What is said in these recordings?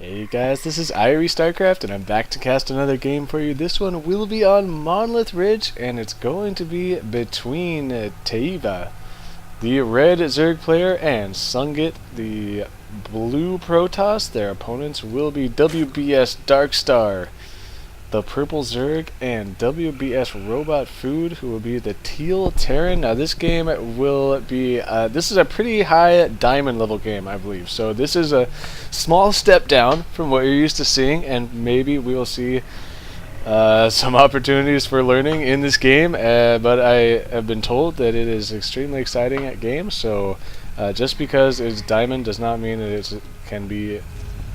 Hey guys, this is IrieStarcraft and I'm back to cast another game for you. This one will be on Monlyth Ridge and it's going to be between Teiva, the red Zerg player, and Sungit, the blue Protoss. Their opponents will be WbsDarkstar, the purple Zerg, and WbsRobotFood, who will be the teal Terran. Now this game will be, this is a pretty high diamond level game, I believe. So this is a small step down from what you're used to seeing, and maybe we will see some opportunities for learning in this game. But I have been told that it is extremely exciting at game, so just because it's diamond does not mean that it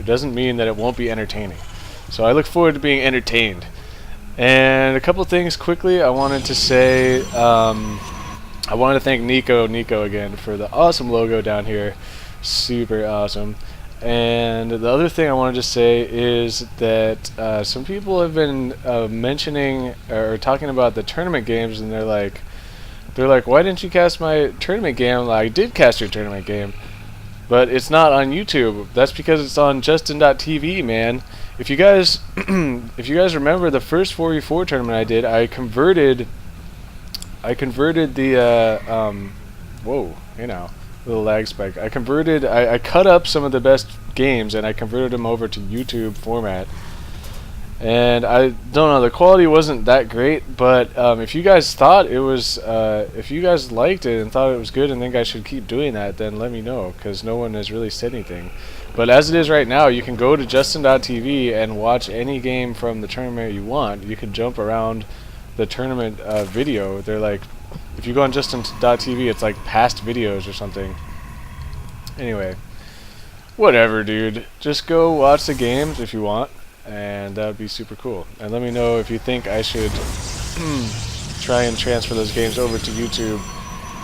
doesn't mean that it won't be entertaining. So I look forward to being entertained. And a couple things quickly. I wanted to say, I wanted to thank Nico again for the awesome logo down here. Super awesome. And the other thing I wanted to say is that some people have been mentioning or talking about the tournament games, and they're like, why didn't you cast my tournament game? Like, I did cast your tournament game, but it's not on YouTube. That's because it's on Justin.tv, man. If you guys remember the first 4v4 tournament I did, I converted the whoa, you know, little lag spike. I cut up some of the best games and I converted them over to YouTube format. And I don't know, the quality wasn't that great, but if you guys thought it was, if you guys liked it and thought it was good and think I should keep doing that, then let me know, because no one has really said anything. But as it is right now, you can go to Justin.tv and watch any game from the tournament you want. You can jump around the tournament video. They're like, if you go on Justin.tv, it's like past videos or something. Anyway, whatever, dude. Just go watch the games if you want, and that would be super cool. And let me know if you think I should try and transfer those games over to YouTube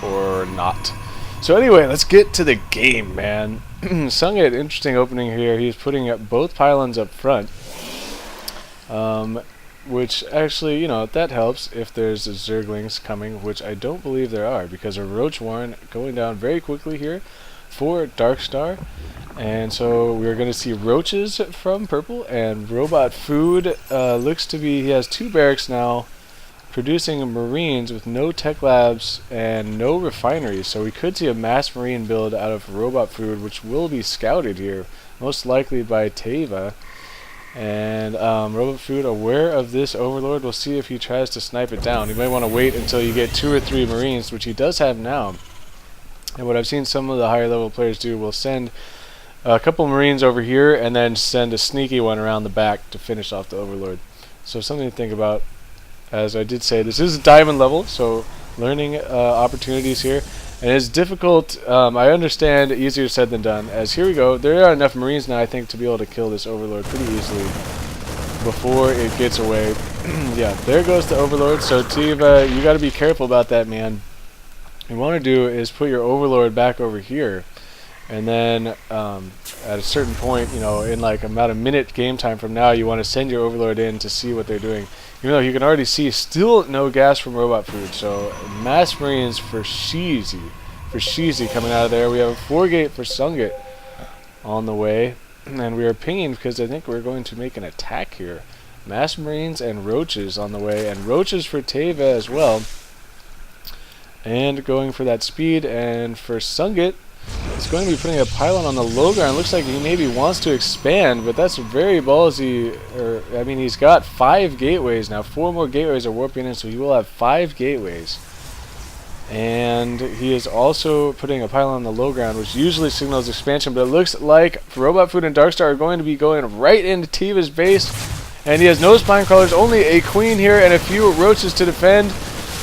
or not. So anyway, let's get to the game, man. Sungit, interesting opening here. He's putting up both pylons up front, which actually, you know, that helps if there's Zerglings coming, which I don't believe there are, because a Roach Warren going down very quickly here for Darkstar. And so we're going to see roaches from purple, and Robot Food looks to be, he has 2 barracks now, producing marines with no tech labs and no refineries. So we could see a mass marine build out of Robot Food, which will be scouted here, most likely by Teiva. And Robot Food, aware of this overlord, we'll see if he tries to snipe it down. You might want to wait until you get 2 or 3 marines, which he does have now. And what I've seen some of the higher level players do, will send a couple marines over here and then send a sneaky one around the back to finish off the overlord. So something to think about. As I did say, this is a diamond level, so learning opportunities here. And it's difficult, I understand, easier said than done. As here we go, there are enough marines now, I think, to be able to kill this overlord pretty easily before it gets away. Yeah, there goes the overlord. So Teiva, you got to be careful about that, man. What you want to do is put your overlord back over here, and then at a certain point, you know, in like about a minute game time from now, you want to send your overlord in to see what they're doing. Even though you can already see still no gas from Robot Food, so mass marines for Sheezy coming out of there. We have a 4-gate for Sungit on the way, and we are pinging because I think we're going to make an attack here. Mass marines and roaches on the way, and roaches for Teiva as well. And going for that speed, and for Sungit, it's going to be putting a pylon on the low ground. Looks like he maybe wants to expand, but that's very ballsy. I mean, he's got 5 gateways now. 4 more gateways are warping in, so he will have 5 gateways. And he is also putting a pylon on the low ground, which usually signals expansion, but it looks like Robot Food and Darkstar are going to be going right into Teiva's base. And he has no spine crawlers, only a queen here and a few roaches to defend.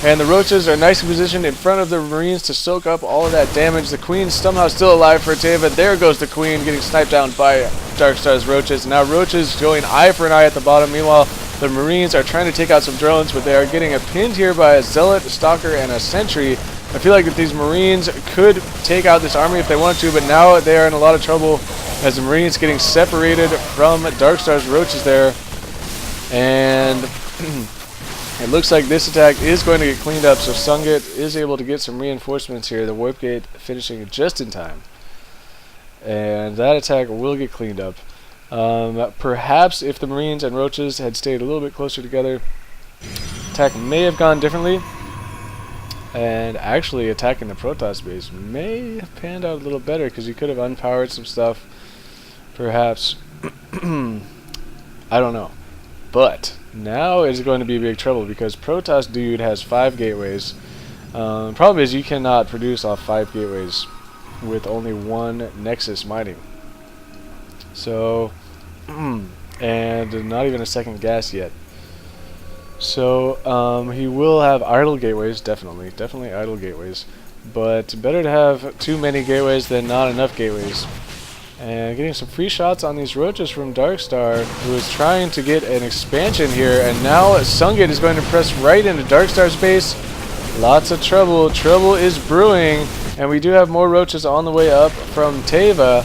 And the roaches are nicely positioned in front of the marines to soak up all of that damage. The queen's somehow still alive for Teiva. There goes the queen, getting sniped down by Darkstar's roaches. Now roaches going eye for an eye at the bottom. Meanwhile, the marines are trying to take out some drones, but they are getting pinned here by a zealot, a stalker, and a sentry. I feel like that these marines could take out this army if they wanted to, but now they are in a lot of trouble as the marines getting separated from Darkstar's roaches there. And it looks like this attack is going to get cleaned up, so Sungit is able to get some reinforcements here. The warp gate finishing just in time. And that attack will get cleaned up. Perhaps if the Marines and Roaches had stayed a little bit closer together, attack may have gone differently. And actually attacking the Protoss base may have panned out a little better, because you could have unpowered some stuff. Perhaps. I don't know. But now is going to be big trouble, because Protoss dude has 5 gateways. Problem is you cannot produce off 5 gateways with only 1 Nexus mining. So, and not even a second gas yet. So he will have idle gateways, definitely idle gateways. But better to have too many gateways than not enough gateways. And getting some free shots on these Roaches from Darkstar, who is trying to get an expansion here. And now Sungit is going to press right into Darkstar's base. Lots of trouble. Trouble is brewing. And we do have more Roaches on the way up from Teiva.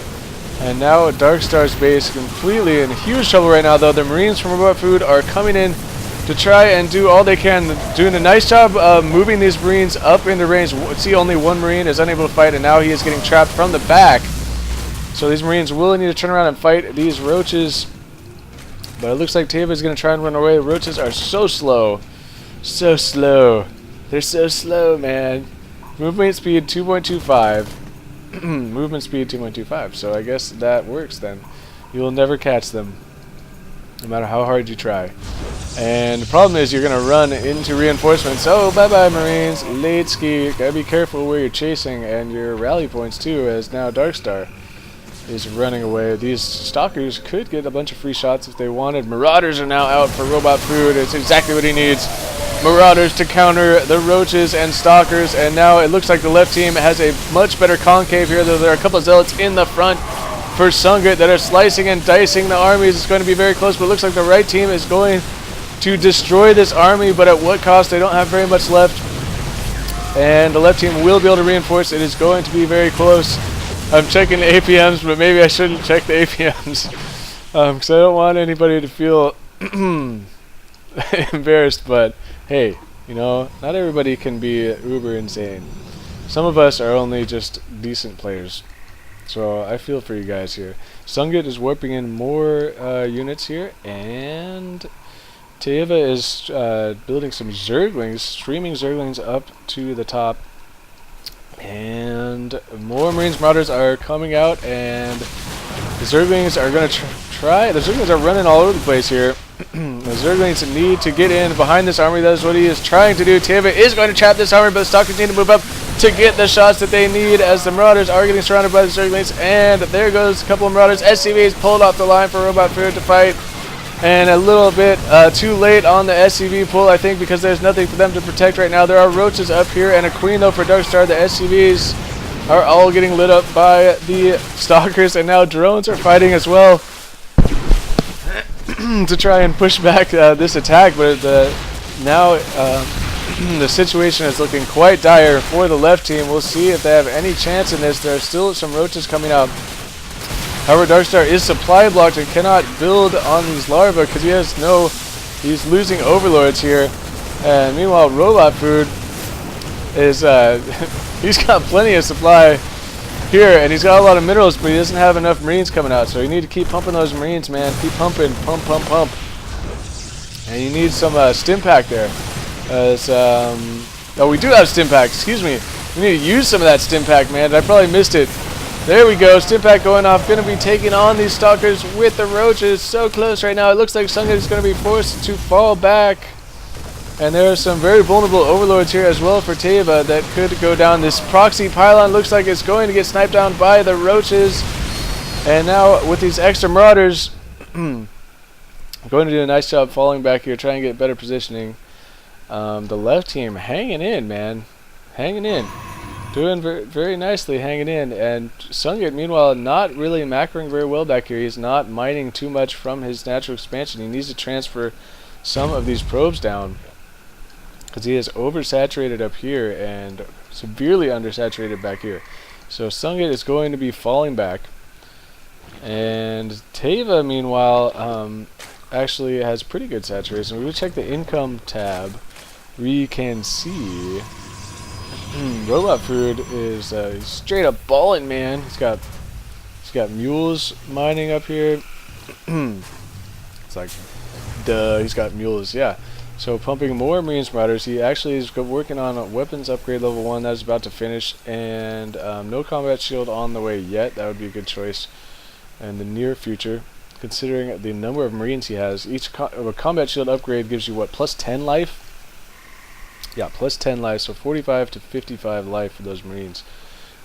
And now Darkstar's base completely in huge trouble right now, though. The Marines from WbsRobotFood are coming in to try and do all they can, doing a nice job of moving these Marines up into range. See, only 1 Marine is unable to fight, and now he is getting trapped from the back. So these Marines will need to turn around and fight these Roaches. But it looks like Teiva is going to try and run away. The Roaches are so slow. So slow. They're so slow, man. Movement speed 2.25. Movement speed 2.25. So I guess that works then. You will never catch them, no matter how hard you try. And the problem is you're going to run into reinforcements. Oh, bye-bye, Marines. Late ski. Gotta be careful where you're chasing and your rally points, too, as now Darkstar is running away. These Stalkers could get a bunch of free shots if they wanted. Marauders are now out for WbsRobotFood. It's exactly what he needs. Marauders to counter the Roaches and Stalkers. And now it looks like the left team has a much better concave here, though there are a couple of Zealots in the front for Sungit that are slicing and dicing the armies. It's going to be very close, but it looks like the right team is going to destroy this army, but at what cost? They don't have very much left. And the left team will be able to reinforce. It is going to be very close. I'm checking the APMs, but maybe I shouldn't check the APMs. Because I don't want anybody to feel embarrassed, but hey, you know, not everybody can be uber insane. Some of us are only just decent players. So I feel for you guys here. Sungit is warping in more units here, and Teiva is building some Zerglings, streaming Zerglings up to the top. And more Marines Marauders are coming out, and the Zerglings are going to try. The Zerglings are running all over the place here. The Zerglings need to get in behind this army. That is what he is trying to do. Teiva is going to trap this army, but the Stalkers need to move up to get the shots that they need, as the Marauders are getting surrounded by the Zerglings. And there goes a couple of Marauders. SCVs pulled off the line for WbsRobotFood to fight. And a little bit too late on the SCV pull, I think, because there's nothing for them to protect right now. There are Roaches up here and a Queen, though, for Darkstar. The SCVs are all getting lit up by the Stalkers, and now drones are fighting as well to try and push back this attack. But now the situation is looking quite dire for the left team. We'll see if they have any chance in this. There are still some Roaches coming out. However, Darkstar is supply blocked and cannot build on these larvae because he's losing overlords here. And meanwhile, WbsRobotFood is, he's got plenty of supply here, and he's got a lot of minerals, but he doesn't have enough Marines coming out. So you need to keep pumping those Marines, man. Keep pumping, pump, pump, pump. And you need some stim pack there. Oh, we do have stim pack, excuse me. We need to use some of that stim pack, man. I probably missed it. There we go, stim pack going off, going to be taking on these Stalkers with the Roaches. So close right now. It looks like Sungit is going to be forced to fall back. And there are some very vulnerable overlords here as well for Teiva that could go down. This proxy pylon looks like it's going to get sniped down by the Roaches. And now with these extra Marauders, going to do a nice job falling back here, trying to get better positioning. The left team hanging in, man. Hanging in. Doing very nicely, hanging in. And Sungit, meanwhile, not really macroing very well back here. He's not mining too much from his natural expansion. He needs to transfer some of these probes down, because he is oversaturated up here and severely undersaturated back here. So Sungit is going to be falling back. And Teiva, meanwhile, actually has pretty good saturation. We will check the income tab. We can see WbsRobotFood is straight up balling, man. He's got mules mining up here. It's like, duh, he's got mules, yeah. So pumping more Marines Marauders. He actually is working on a weapons upgrade level 1 that is about to finish, and no combat shield on the way yet. That would be a good choice in the near future, considering the number of Marines he has. Each combat shield upgrade gives you what, plus 10 life? Yeah, plus 10 life, so 45 to 55 life for those Marines.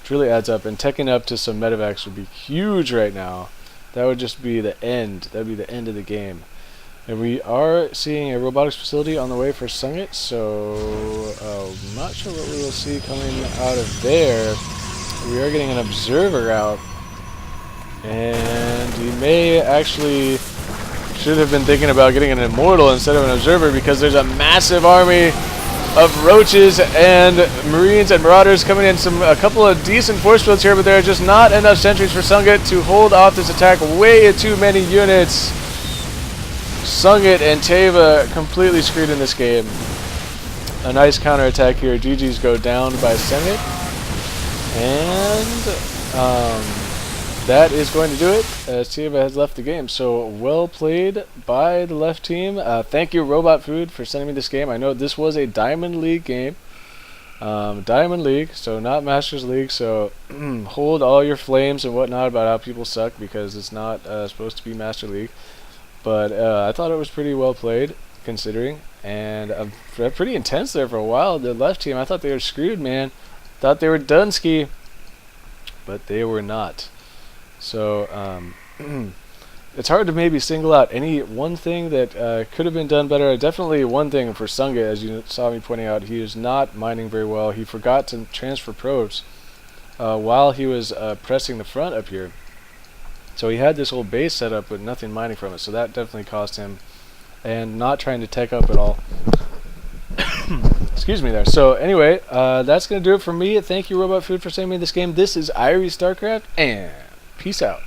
Which really adds up, and teching up to some medevacs would be huge right now. That would just be the end. That would be the end of the game. And we are seeing a robotics facility on the way for Sungit, so I'm not sure what we will see coming out of there. We are getting an observer out, and he may actually should have been thinking about getting an immortal instead of an observer, because there's a massive army of roaches and Marines and Marauders coming in. A couple of decent force fields here, but there are just not enough sentries for Sungit to hold off this attack. Way too many units. Sungit and Teiva completely screwed in this game. A nice counterattack here. GG's go down by Sungit. And that is going to do it, as Teiva has left the game. So well played by the left team. Thank you, WbsRobotFood, for sending me this game. I know this was a Diamond League game. Diamond League, so not Masters League. So hold all your flames and whatnot about how people suck, because it's not supposed to be Master League. But I thought it was pretty well played, considering. And pretty intense there for a while. The left team, I thought they were screwed, man. Thought they were Dunsky, but they were not. So it's hard to maybe single out any one thing that could have been done better. Definitely one thing for Sungit, as you saw me pointing out, he is not mining very well. He forgot to transfer probes while he was pressing the front up here. So he had this whole base set up with nothing mining from it, so that definitely cost him, and not trying to tech up at all. Excuse me there. So anyway, that's going to do it for me. Thank you, WbsRobotFood, for sending me this game. This is IrieStarcraft, and peace out.